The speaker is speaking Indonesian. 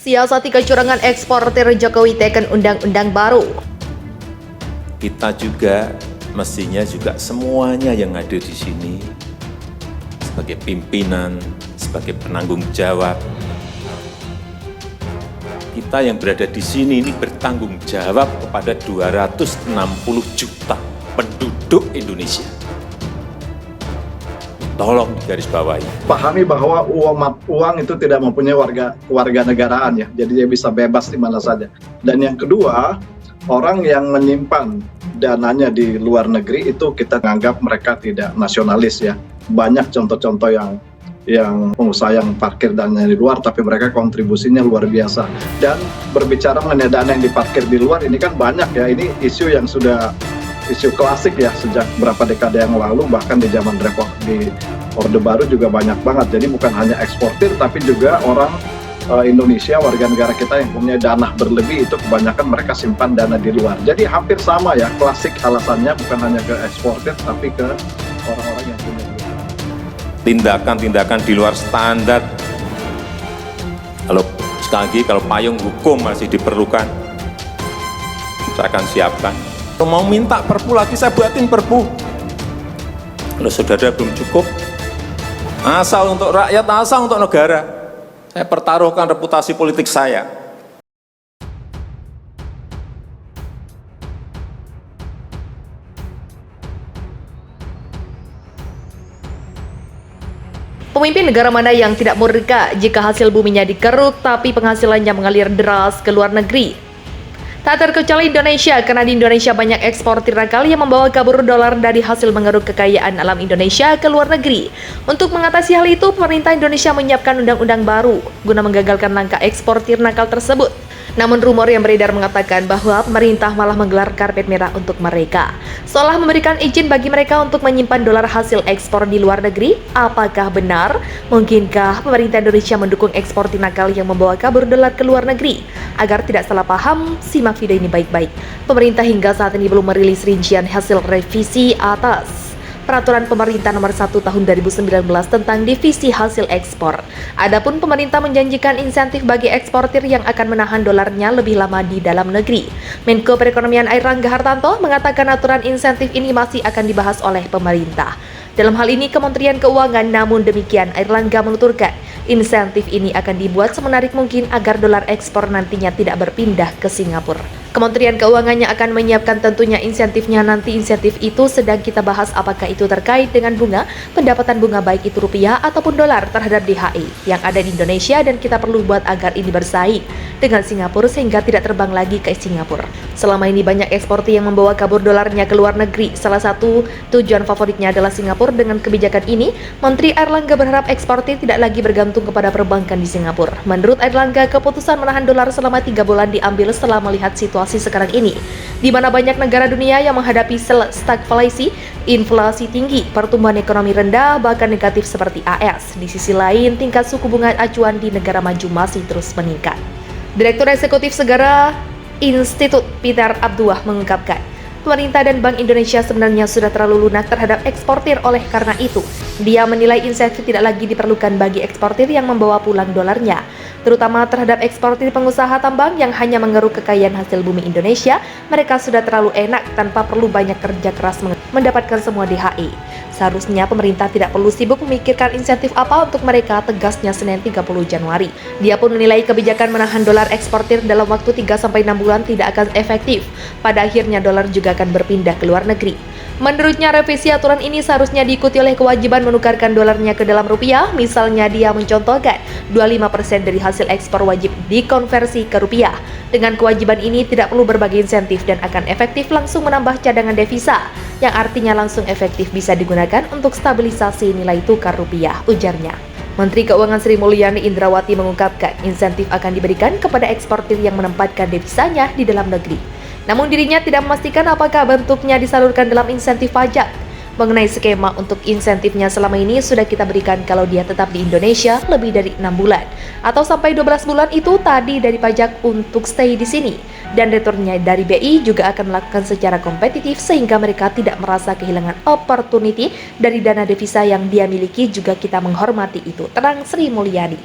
Siasati kecurangan eksportir, Jokowi teken undang-undang baru. Kita juga mestinya semuanya yang hadir di sini sebagai pimpinan, sebagai penanggung jawab. Kita yang berada di sini ini bertanggung jawab kepada 260 juta penduduk Indonesia. Tolong digarisbawahi. Pahami bahwa uang itu tidak mempunyai warga negaraan ya, jadi dia bisa bebas di mana saja. Dan yang kedua, orang yang menyimpan dananya di luar negeri itu kita anggap mereka tidak nasionalis ya. Banyak contoh-contoh yang pengusaha yang parkir dananya di luar, tapi mereka kontribusinya luar biasa. Dan berbicara mengenai dana yang diparkir di luar ini kan banyak ya, ini isu yang sudah isu klasik ya sejak berapa dekade yang lalu, bahkan di zaman di Orde Baru juga banyak banget. Jadi bukan hanya eksportir tapi juga orang Indonesia, warga negara kita yang punya dana berlebih itu kebanyakan mereka simpan dana di luar. Jadi hampir sama ya, klasik alasannya bukan hanya ke eksportir tapi ke orang-orang yang punya tindakan-tindakan di luar standar. Sekali lagi, kalau payung hukum masih diperlukan, saya akan siapkan. Kalau mau minta perpu lagi, saya buatin perpu. Kalau saudara belum cukup, asal untuk rakyat, asal untuk negara, saya pertaruhkan reputasi politik saya. Pemimpin negara mana yang tidak murka jika hasil buminya dikeruk tapi penghasilannya mengalir deras ke luar negeri? Tak terkecuali Indonesia, karena di Indonesia banyak eksportir nakal yang membawa kabur dolar dari hasil mengeruk kekayaan alam Indonesia ke luar negeri. Untuk mengatasi hal itu, pemerintah Indonesia menyiapkan undang-undang baru guna menggagalkan langkah eksportir nakal tersebut. Namun rumor yang beredar mengatakan bahwa pemerintah malah menggelar karpet merah untuk mereka, seolah memberikan izin bagi mereka untuk menyimpan dolar hasil ekspor di luar negeri. Apakah benar? Mungkinkah pemerintah Indonesia mendukung eksportir nakal yang membawa kabur dolar ke luar negeri? Agar tidak salah paham, simak video ini baik-baik. Pemerintah hingga saat ini belum merilis rincian hasil revisi atas Peraturan Pemerintah Nomor 1 Tahun 2019 tentang divisi hasil ekspor. Adapun pemerintah menjanjikan insentif bagi eksportir yang akan menahan dolarnya lebih lama di dalam negeri. Menko Perekonomian Airlangga Hartarto mengatakan aturan insentif ini masih akan dibahas oleh pemerintah. Dalam hal ini Kementerian Keuangan, namun demikian Airlangga menuturkan insentif ini akan dibuat semenarik mungkin agar dolar ekspor nantinya tidak berpindah ke Singapura. Kementerian Keuangannya akan menyiapkan tentunya insentifnya. Nanti insentif itu sedang kita bahas, apakah itu terkait dengan bunga, pendapatan bunga baik itu rupiah ataupun dolar terhadap DHI yang ada di Indonesia, dan kita perlu buat agar ini bersaing dengan Singapura sehingga tidak terbang lagi ke Singapura. Selama ini banyak eksportir yang membawa kabur dolarnya ke luar negeri. Salah satu tujuan favoritnya adalah Singapura. Dengan kebijakan ini, Menteri Airlangga berharap eksportir tidak lagi bergantung kepada perbankan di Singapura. Menurut Airlangga, keputusan menahan dolar selama 3 bulan diambil setelah melihat situasi sekarang ini, di mana banyak negara dunia yang menghadapi stagflasi, inflasi tinggi, pertumbuhan ekonomi rendah, bahkan negatif seperti AS. Di sisi lain, tingkat suku bunga acuan di negara maju masih terus meningkat. Direktur Eksekutif Segara Institut Peter Abduah mengungkapkan, pemerintah dan Bank Indonesia sebenarnya sudah terlalu lunak terhadap eksportir. Oleh karena itu, dia menilai insentif tidak lagi diperlukan bagi eksportir yang membawa pulang dolarnya, terutama terhadap eksportir pengusaha tambang yang hanya mengeruk kekayaan hasil bumi Indonesia. Mereka sudah terlalu enak tanpa perlu banyak kerja keras mendapatkan semua DHI. Seharusnya pemerintah tidak perlu sibuk memikirkan insentif apa untuk mereka, tegasnya Senin 30 Januari. Dia pun menilai kebijakan menahan dolar eksportir dalam waktu 3-6 bulan tidak akan efektif. Pada akhirnya dolar juga akan berpindah ke luar negeri. Menurutnya, revisi aturan ini seharusnya diikuti oleh kewajiban menukarkan dolarnya ke dalam rupiah. Misalnya, dia mencontohkan 25% dari hasil ekspor wajib dikonversi ke rupiah. Dengan kewajiban ini tidak perlu berbagai insentif dan akan efektif langsung menambah cadangan devisa, yang artinya langsung efektif bisa digunakan untuk stabilisasi nilai tukar rupiah, ujarnya. Menteri Keuangan Sri Mulyani Indrawati mengungkapkan insentif akan diberikan kepada eksportir yang menempatkan devisanya di dalam negeri. Namun dirinya tidak memastikan apakah bentuknya disalurkan dalam insentif pajak. Mengenai skema untuk insentifnya, selama ini sudah kita berikan kalau dia tetap di Indonesia lebih dari 6 bulan atau sampai 12 bulan itu tadi dari pajak untuk stay di sini, dan returnya dari BI juga akan melakukan secara kompetitif sehingga mereka tidak merasa kehilangan opportunity dari dana devisa yang dia miliki. Juga kita menghormati itu, terang Sri Mulyani.